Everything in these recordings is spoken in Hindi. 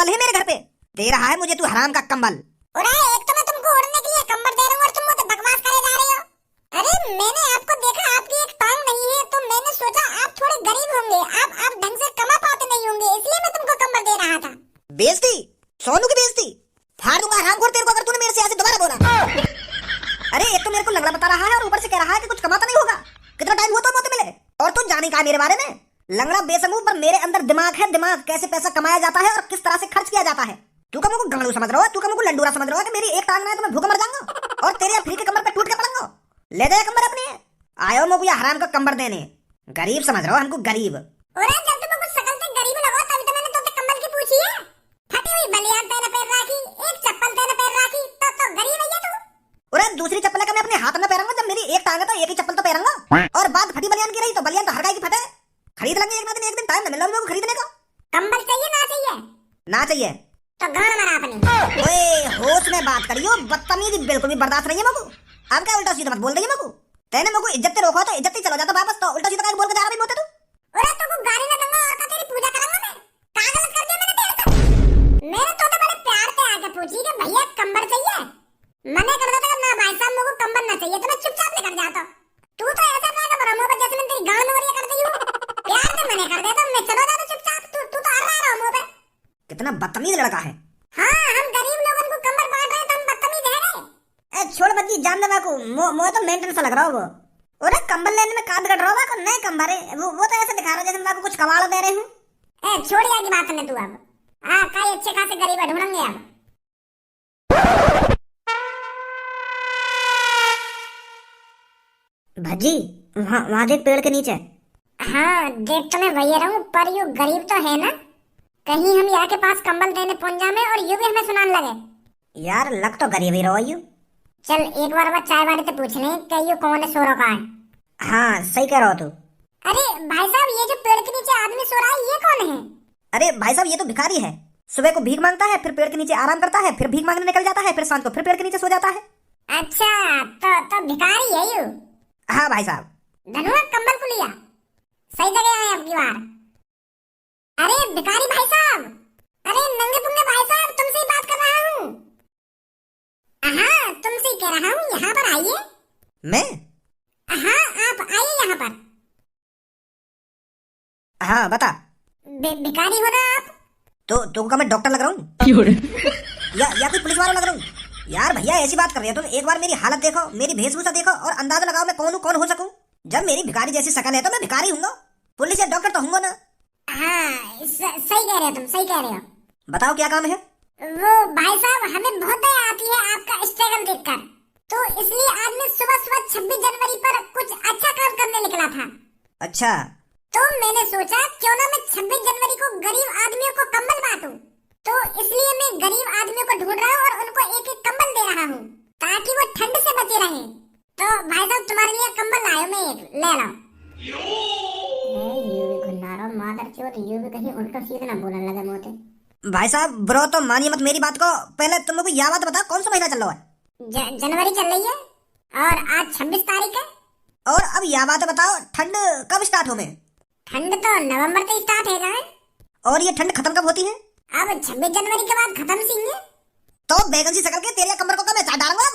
कंबल है मेरे घर पे, दे रहा है मुझे तू हराम का कंबल। अरे एक तो मैं तुमको ओढ़ने के लिए कंबल दे रहा हूँ और तुम मुझे बकवास करे जा रहे हो। अरे मैंने आपको देखा, आपकी एक टांग नहीं है, तो मैंने सोचा आप थोड़े गरीब होंगे, आप ढंग से कमा पाते नहीं होंगे, इसलिए मैं तुमको कंबल दे रहा था। बेइज्जती, सोनू की बेइज्जती फाड़ दूंगा हरामखोर तेरे को अगर तूने मेरे से ऐसे दोबारा बोला। अरे एक तो मेरे को लंगड़ा बता रहा है और ऊपर से कह रहा है कि कुछ कमाता नहीं होगा। कितना टाइम हुआ तो मौत मिले, और तू जाने का मेरे बारे में लंगड़ा बेसमूह, पर मेरे अंदर दिमाग है, दिमाग कैसे पैसा कमाया जाता है और किस तरह से खर्च किया जाता है। तू का मुझको गांडू समझ रहा है, तू का मुझको लंडूरा समझ रहा है कि मेरी एक टांग ना है तो मैं भूखा मर जाऊंगा और तेरे फ्री के कमर पे टूट के पड़ूंगा। ले दे कमर अपने, आयो मुझको ये हराम का कंबर देने। गरीब समझ रहा हो हमको, गरीब। अरे जब तुम कुछ शकल से गरीब लगो तभी तो मैंने तुमसे कंबल की पूछी है। फटी हुई बनियान तेरे पैर राखी, एक चप्पल तेरे पैर राखी, तो गरीब है तू। अरे दूसरी चप्पल का मैं अपने हाथ में पहनूंगा, जब मेरी एक टांग है तो एक ही चप्पल तो पहनूंगा। और बात फटी बनियान की रही तो बनियान तो हर गाय की फटे, खरीद लेंगे एक दिन टाइम न मिला मुझको खरीदने का। कंबल चाहिए ना चाहिए? ना चाहिए तो गान मरा अपनी। ओए होश में बात करियो, बदतमीजी बिल्कुल भी बर्दाश्त नहीं है मगू। अब क्या उल्टा सीधा मत बोल रही है मगू, तेने मगू इज्जत से रोको तो इज्जत ही चलो जाता वापस, तो उल्टा सीधा बोल के जा रहा है मोते तू। अरे तुमको गाली ना दूंगा और तेरी पूजा करूंगा मैं। क्या गलत कर दिया मैंने तेरे साथ? मैंने तो बड़े प्यार से आके पूछी कि भैया कंबल चाहिए, मने कर देता ना भाई साहब मुझको कंबल ना चाहिए, तो मैं चुपचाप लेकर जाता। तू तो ऐसा ना कर रहा जैसे मैं तेरी गांड में कर दी हूं। प्यार से मने कर देता, मैं चलो जाता चुपचाप, तू तो आ रहा मुंह पे। कितना बदतमीज लड़का है। हां हम गरीब लोगों को कंबल बांट रहे हैं तो हम बदतमीज है रे। ए छोड़ बच्ची, जान दे को मो तो मेंटेन सा लग रहा हो वो। अरे कंबल लेने में काट कट रहा होगा को नए कंबल है वो तो ऐसे दिखा रहा जैसे मैं कुछ कवाड़ दे रहे हूं। ए छोड़ यार की बात करने तू अब। हां काई अच्छे खासे गरीब ढूंढेंगे अब। भज्जी वहां देख पेड़ के नीचे। हाँ देख तो मैं वही रहा हूँ, पर यू गरीब तो है ना, कहीं हम यहाँ के पास कंबल देने पहुंच जाए और यू भी हमें सुनाने लगे। यार लग तो गरीब ही रहो यू। चल एक बार चाय वाले से पूछ लें कि यू कौन है, सो रहा है। हाँ सही कह रहा हो तू। अरे भाई साहब ये जो पेड़ के नीचे आदमी सो रहा है ये कौन है? अरे भाई साहब ये तो भिखारी है, सुबह को भीख मांगता है, फिर पेड़ के नीचे आराम करता है, फिर भीख मांगने निकल जाता है, फिर शाम को फिर पेड़ के नीचे सो जाता है। अच्छा तो भिखारी है यू? हाँ भाई साहब। धनुआ कंबल को लिया, सही जगह आए आपकी बार। अरे भिखारी भाई साहब, अरे नंगे पुंगे भाई साहब, तुमसे ही बात कर रहा हूँ। हाँ तुमसे ही कह रहा हूँ, यहाँ पर आइए। मैं? हाँ आप आइए यहाँ पर। हाँ बता। भिखारी हो ना आप? तो क्या मैं डॉक्टर लग रहा हूँ या कोई पुलिस वाला लग रहा हूँ? यार भैया ऐसी बात कर रहे हो तुम, एक बार मेरी हालत देखो, मेरी वेशभूषा देखो और अंदाजा लगाओ मैं कौन हूँ, कौन हो सकूं। जब मेरी भिखारी जैसी शकल है तो मैं भिखारी हूँगा, पुलिस या डॉक्टर तो हूँगा ना। हाँ सही कह रहे हो तुम, सही कह रहे हो। बताओ क्या काम है? वो भाई साहब हमें बहुत दया आती है आपका स्ट्रगल देखकर, तो इसलिए आज मैं सुबह सुबह 26 जनवरी पर कुछ अच्छा काम करने निकला था। अच्छा। तो मैंने सोचा क्यों ना मैं 26 जनवरी को गरीब आदमियों को कंबल बांटूं, तो इसलिए मैं गरीब आदमियों को ढूंढ रहा हूँ और उनको एक एक कंबल दे रहा हूँ ताकि वो ठंड से बचे रहें। तो भाई साहब तुम्हारे लिए कंबल लाया मैं, एक ले लो। यू भी गुन्नारो मादर चोद, यू भी कहीं उल्टा सीधा ना बोलने लगे मोटे। भाई साहब ब्रो तो मानिए मत मेरी बात को, पहले तुम लोग को यह बात बताओ कौन सा महीना चल रहा है? जनवरी चल रही है और आज 26 तारीख है। और अब यह बात बताओ ठंड कब स्टार्ट हो? में ठंड तो नवंबर से स्टार्ट है ना। और ये ठंड खत्म कब होती है? अब 26 जनवरी के बाद खत्म सी है। तो बैगन सी शकल के तेरे कंबल को मैं चाट डालूंगा अब।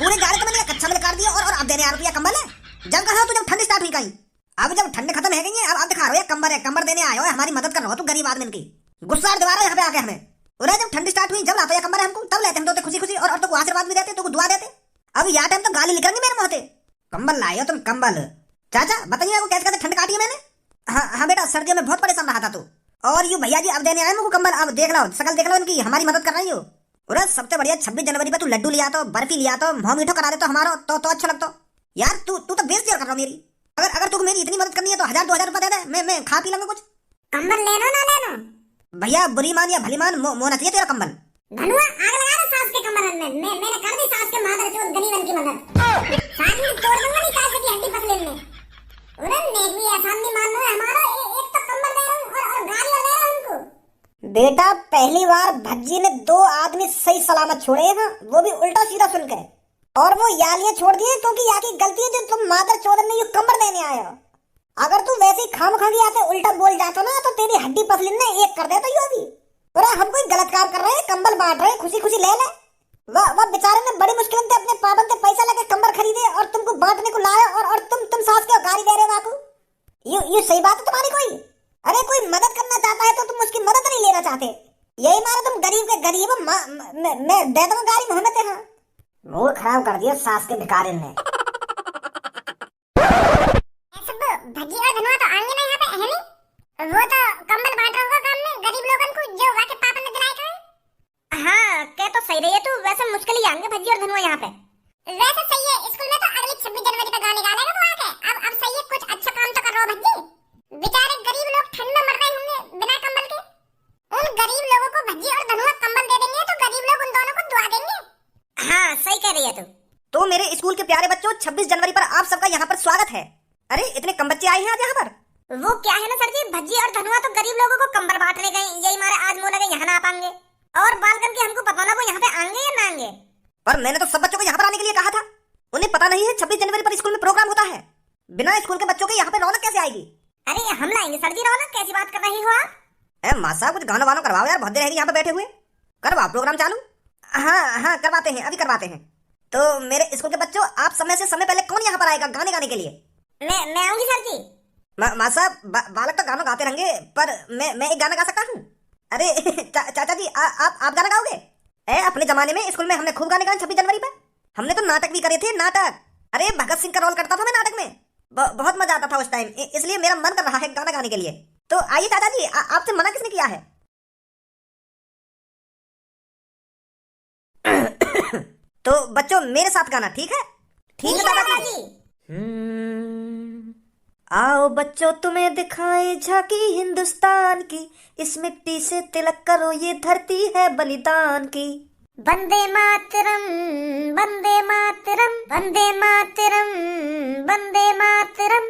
पूरे गाड़ी को मैंने कच्चा में काट दिया और अब देने आ रुपया कंबल है। जब कहा तो जब ठंड स्टार्ट हुई कहीं, अब जब ठंड खत्म है गई अब दिखा रहे हो कंबर है, कंबर देने आए हो, हमारी मदद कर रहे हो तुम गरीब आदमी की, गुस्सा दिवा रहे हो यहाँ पे आके हमें। और जब ठंड स्टार्ट हुई जब लाते हैं कंबर हमको तब लेते हम तो खुशी खुशी और तो आशीर्वाद भी देते, तो दुआ देते। अब यह टाइम तो गाली निकलेंगे मेरे मुंह से। कंबल लाए हो तुम कंबल। चाचा बताइए आपको कैसे कैसे ठंड काटी है मैंने? हाँ बेटा सर्दियों में बहुत परेशान रहा था तू। और यू भैया जी अब देने आए मुझको कंबल, अब देख लो शकल देख लो इनकी, हमारी मदद कर रही हो। और सबसे बढ़िया 26 जनवरी पे तू लड्डू लिया तो बर्फी लिया तो मुंह मीठो करा दे तो हमारा तो अच्छा लगता यार। तू तो बेइज्जती कर रहा मेरी। अगर तू मेरी इतनी मदद करनी है तो 1000-2000 रुपए दे दे, मैं खा पी लूंगा कुछ। कंबल लेना ना लेना भैया, बुरी मान या भली मान मोना चाहिए तेरा कंबल। धनुआ आग लगा दे सास के कमर में, मैंने कर दी सास के मादर चोद गरीबन की मदद। सास में तोड़ दूंगा नहीं सास की हड्डी पसले में। उन्हें नेक भी आसान नहीं मान लो हमारा, एक तो कंबल दे रहा हूं और गाली दे रहा हूं उनको। बेटा पहली बार भज्जी ने 2 आदमी सही सलामत छोड़े हैं, वो भी उल्टा सीधा सुन के, और वो यालियां छोड़ दिए क्योंकि यहाँ की गलती है जो तुम मादर चोदन में यू कंबल देने आए हो। अगर तू वैसे ही खामखागी आते उल्टा बोल जाता ना तो तेरी हड्डी पसली ने एक कर देता यू अभी। अरे हम कोई गलत काम कर रहे हैं, कंबल बांट रहे हैं, खुशी खुशी ले ले। वह बेचारे ने बड़ी मुश्किल से अपने पापन से पैसा लेके कंबल खरीदे और तुमको बांटने को लाया, और तुम सास के गाली दे रहे हो बापू। ये सही बात है तुम्हारी कोई? अरे कोई मदद करना चाहता है तो तुम उसकी मदद नहीं लेना चाहते। यही मारो तुम गरीब के गरीब, मैं दे दूंगा गाड़ी मोहम्मद है। मूड खराब कर दिया सास के भिखारिन ने। सब भजी और धनवा तो आएंगे ना यहाँ पे, है नहीं? वो तो कंबल बांट रहा होगा काम में गरीब लोगन को, जो वाके पापा ने दिलाए थे। हाँ कह तो सही रही है तू, वैसे मुश्किल ही आएंगे भजी और धनवा यहाँ पे। वैसे सही है, स्कूल में तो अगली 26 जनवरी पे गाने निकालेगा वो आके। अब सही है, कुछ अच्छा काम तो कर रहा हो भजी। बेचारे गरीब लोग ठंड में मर रहे होंगे बिना कंबल के। उन गरीब लोगों को भजी और धनवा कंबल दे देंगे तो गरीब लोग उन दोनों को दुआ देंगे। हाँ सही कह रही है तू। तो मेरे स्कूल के प्यारे बच्चों, 26 जनवरी पर आप सबका यहाँ पर स्वागत है। अरे इतने कम बच्चे आए हैं आज यहाँ पर। वो क्या है ना सर जी, भज्जी और धनुआ तो गरीब लोगों को कंबल बांटने गए, यही मारे आज मुंह लगे यहाँ ना आ पाएंगे। और बालकन की हमको पता ना वो यहाँ पे आएंगे या ना आएंगे। पर मैंने तो सब बच्चों को यहाँ पर आने के लिए कहा था। उन्हें पता नहीं है 26 जनवरी पर स्कूल में प्रोग्राम होता है। बिना स्कूल के बच्चों के यहाँ पे रौनक कैसे आएगी? अरे हम लाएंगे सर जी रौनक, कैसी बात कर रही हो आप? माँ साहब कुछ गाना वाना करवाओ यार, बहुत देर रहेगी यहाँ पे बैठे हुए। करवाओ प्रोग्राम चालू। हाँ करवाते हैं, अभी करवाते हैं। तो मेरे स्कूल के बच्चों, आप समय से समय पहले कौन यहाँ पर आएगा गाने गाने के लिए? मैं आऊंगी सर जी। माँ साहब बालक तो गाना गाते रहेंगे, पर मैं एक गाना गा सकता हूँ। अरे चाचा जी आप गाना गाओगे? अपने जमाने में स्कूल में हमने खूब गाने गाए 26 जनवरी पर। हमने तो नाटक भी करे थे, नाटक। अरे भगत सिंह का रोल करता था मैं नाटक में, बहुत मजा आता था उस टाइम। इसलिए मेरा मन कर रहा है गाना गाने के लिए। तो आइए चाचा जी, आपसे मना किसने किया है? तो बच्चों मेरे साथ गाना, ठीक है? ठीक है चाचा जी। आओ बच्चों तुम्हें दिखाए झांकी हिंदुस्तान की, इस मिट्टी से तिलक करो ये धरती है बलिदान की। वंदे मातरम वंदे मातरम वंदे मातरम वंदे मातरम।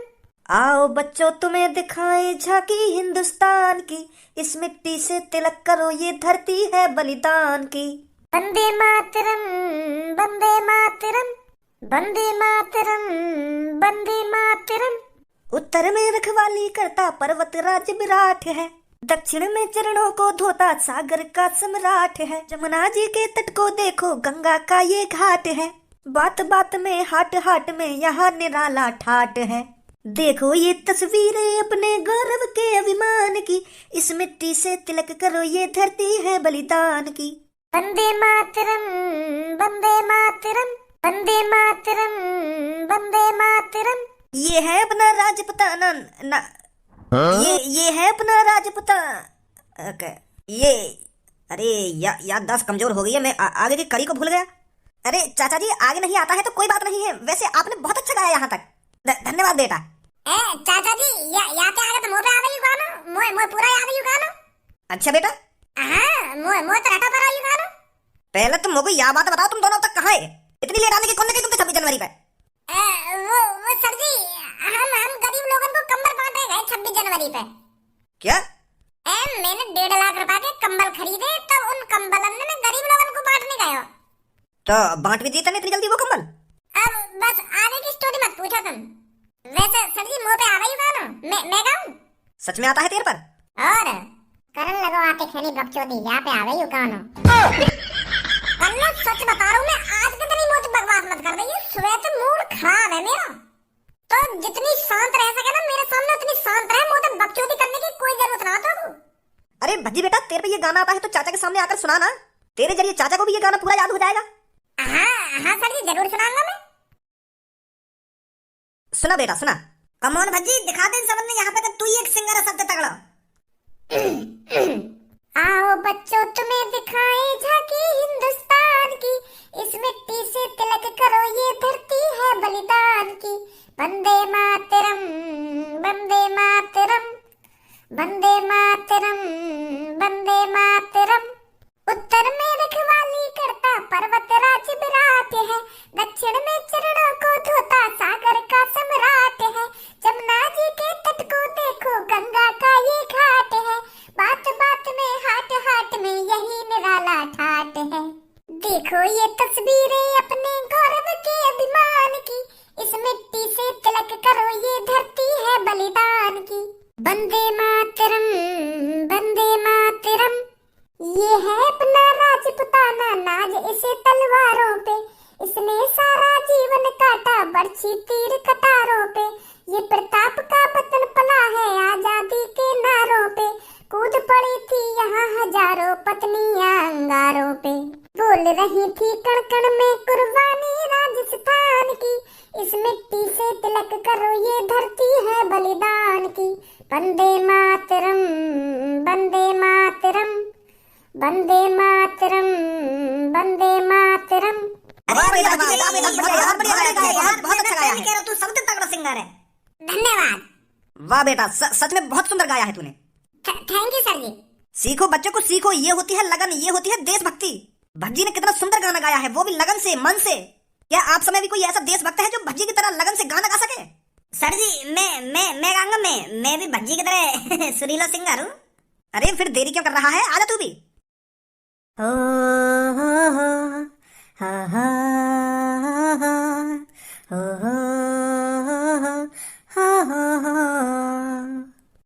आओ बच्चों तुम्हें दिखाए झांकी हिंदुस्तान की, इस मिट्टी से तिलक करो ये धरती है बलिदान की। वंदे मातरम वंदे मातरम वंदे मातरम वंदे मातरम। उत्तर में रखवाली करता पर्वत राज विराट है, दक्षिण में चरणों को धोता सागर का सम्राट है। जमुना जी के तट को देखो गंगा का ये घाट है, बात बात में हाट हाट में यहाँ निराला ठाट है। देखो ये तस्वीरें अपने गौरव के अभिमान की, इस मिट्टी से तिलक करो ये धरती है बलिदान की। वंदे मातरम वंदे मातरम वंदे मातरम वंदे मातरम। ये है अपना राजपुताना ये है अपना राजपुताना ये। अरे याददाश्त कमजोर हो गई है, मैं आगे की कड़ी को भूल गया। अरे चाचा जी आगे नहीं आता है तो कोई बात नहीं है, वैसे आपने बहुत अच्छा गाया यहाँ तक, धन्यवाद बेटा। चाचा जी या पे आगे तो मोह पे आ गई गाना, मोह पूरा आ गई गाना। अच्छा बेटा। हां मोह तो रहता पर आई गाना। पहले तुम मुझे यह बात बताओ, तुम दोनों तक कहाँ है? इतनी लेट आने की कौन ने कही तुमसे 26 जनवरी पे? वो सर जी हम गरीब लोगों को कंबल बांटे गए 26 जनवरी पे। क्या? मैंने 1.5 लाख रुपए के कंबल खरीदे, तो उन कंबलन में गरीब लोगों को बांटने गया। तो बांट भी दिए इतनी जल्दी वो कंबल? अब बस आगे की स्टोरी मत पूछो तुम। वैसे सर जी मुंह पे आ गई गाना, मैं गाऊं? सच में आता है तेरे पर? और करन लगो आते खेनी बकचोदी, यहाँ पे आ गई गाना। अल्लाह सच बता रहा हूँ मैं, आज के दिन मुझे बकवास मत कर रही है। सुबह से मूड खराब है मेरा, तो जितनी शांत रह सके ना मेरे सामने उतनी शांत रहे, मुझे बकचोदी करने की कोई जरूरत ना तो। अरे भज्जी बेटा तेरे पे ये गाना आता है तो चाचा के सामने आकर सुनाना, तेरे जरिए चाचा को भी ये गाना पूरा याद हो जाएगा। हाँ सर जी जरूर सुनाऊंगा मैं। सुना बेटा सुना। कमोन भज्जी दिखा दे सबने यहाँ पे, तू ही एक सिंगर है सबसे तगड़ा। आओ बच्चों तुम्हें दिखाए झांकी हिंदुस्तान की, इस मिट्टी से तिलक करो ये धरती है बलिदान की। वंदे मातरम वंदे मातरम वंदे मातरम वंदे मातरम। उत्तर में रखवाली करता पर्वत राज विराट है, दक्षिण में चरणों को धोता सागर का सम्राट है। जमुना जी के तट को देखो गंगा का ये घाट है, बात बात में हाट हाट में यही निराला ठाट है। देखो ये तस्वीरें अपने गौरव के अभिमान की, इस मिट्टी से तिलक करो ये धरती है बलिदान की। वंदे मातरम वंदे मातरम ये है अपना राजपुताना नाज इसे तलवारों पे, इसने सारा जीवन काटा बरछी तीर कटारों पे। ये प्रताप का पतन पला है आजादी के नारों पे, कूद पड़ी थी यहाँ हजारों पत्नियां अंगारों पे। बोल रही थी कण कण में कुर्बानी राजस्थान की, इस मिट्टी से तिलक करो ये धरती है बलिदान की। वंदे मातरम वंदे मातरम वंदे मातरम वंदे मातरम। अरे बढ़िया बहुत अच्छा गाया है। तू सबसे तगड़ा सिंगर है। धन्यवाद। वाह बेटा, सच में बहुत सुंदर गाया है तूने। थैंक यू सर जी। सीखो बच्चों को सीखो, ये होती है लगन, ये होती है देशभक्ति। भज्जी ने कितना सुंदर गाना गाया है, वो भी लगन से, मन से। क्या आप समय भी कोई ऐसा देशभक्त है जो भज्जी की तरह लगन से गाना गा सके? सर जी मैं गाऊंगा। मैं भी भज्जी की तरह सुरीला सिंगर हूँ। अरे फिर देरी क्यों कर रहा है, आजा तू भी। हो हा हा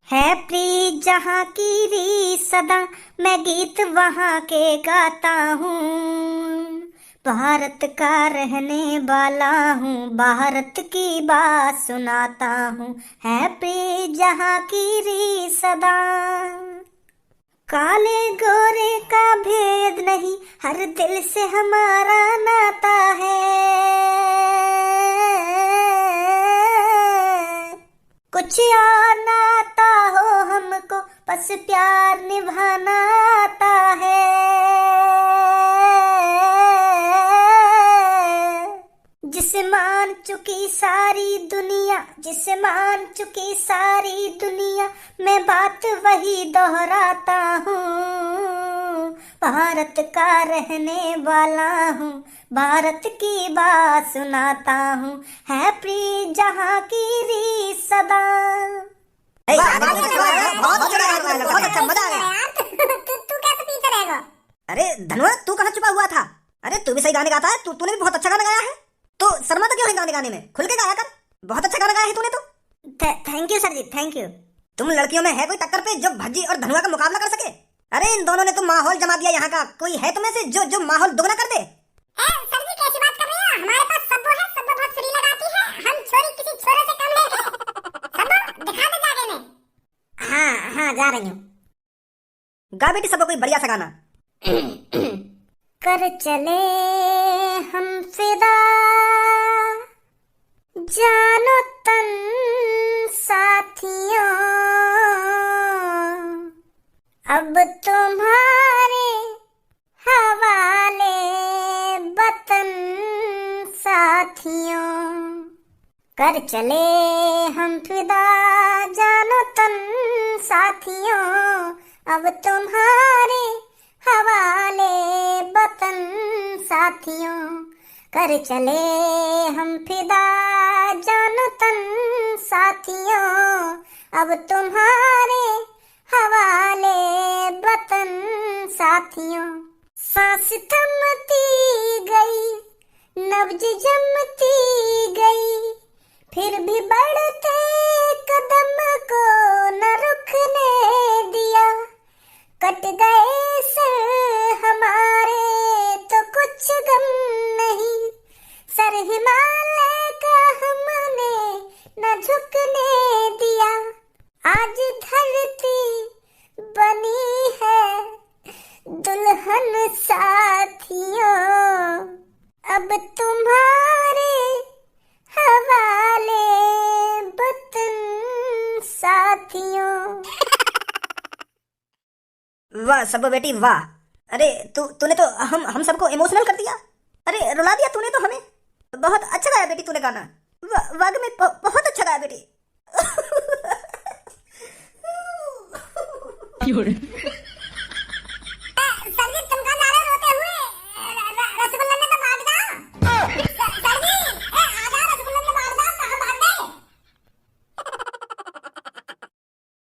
है प्रीत जहाँ की री सदा, मैं गीत वहाँ के गाता हूँ। भारत का रहने वाला हूँ, भारत की बात सुनाता हूँ। है प्रीत जहाँ की री सदा, काले गोरे का भेद नहीं, हर दिल से हमारा नाता है। कुछ और नाता हो हमको, बस प्यार निभाना आता है। जिसे मान चुकी सारी दुनिया, जिसे मान चुकी सारी दुनिया, मैं बात वही दोहराता हूँ। भारत का रहने वाला हूँ, भारत की बात सुनाता हूँ। है प्रीत जहाँ की री सदा। बहुत अच्छा, मजा आ गया। तू कैसे पीछे रहेगा? अरे धनुआ, तू कहाँ छुपा हुआ था? अरे तू भी सही गाने गाता है, तूने भी बहुत अच्छा गाना गाया है। तो शर्माता क्यों है गाने गाने में? खुल के गाया कर, बहुत अच्छा गाना गाया है तूने तो। Thank you sir ji, thank you. तुम लड़कियों में है कोई टक्कर पे जो भज्जी और धनुआ का मुकाबला कर सके? अरे इन दोनों ने तो माहौल जमा दिया यहाँ का। कोई है तुम्हें से जो माहौल दुगना कर दे? सर जी कैसी बात कर रहे हैं? हमारे पास सब्बो है, सब्बो बहुत सुरीला गाती है। हम छोरी किसी छोरे से कम नहीं है। सब्बो दिखा दे जाके में। हाँ जा रही हूँ। गा बेटी सब कोई बढ़िया सा गाना। कर चले हम फिदा, जानो तन साथियों, अब तुम्हारे हवाले वतन साथियों। कर चले हम फिदा, जानो तन साथियों, अब तुम्हारे हवाले वतन साथियों। कर चले हम फिदा, जानो तन साथियों, अब तुम्हारे हवाले वतन साथियों। सांस थमती गई, नब्ज जमती गई, फिर भी बढ़ते कदम को न रुकने दिया। कट गए सर हमारे तो कुछ गम नहीं, सर हिमालय का हमने न झुकने दिया। आज धरती बनी है दुल्हन साथियों, अब तुम्हारे हवाले वतन साथियों। वाह सब बेटी वाह। अरे तूने तो हम सबको इमोशनल कर दिया। अरे रुला दिया तूने तो हमें। बहुत अच्छा गाया बेटी तूने गाना। वाकई में बहुत अच्छा गाया बेटी।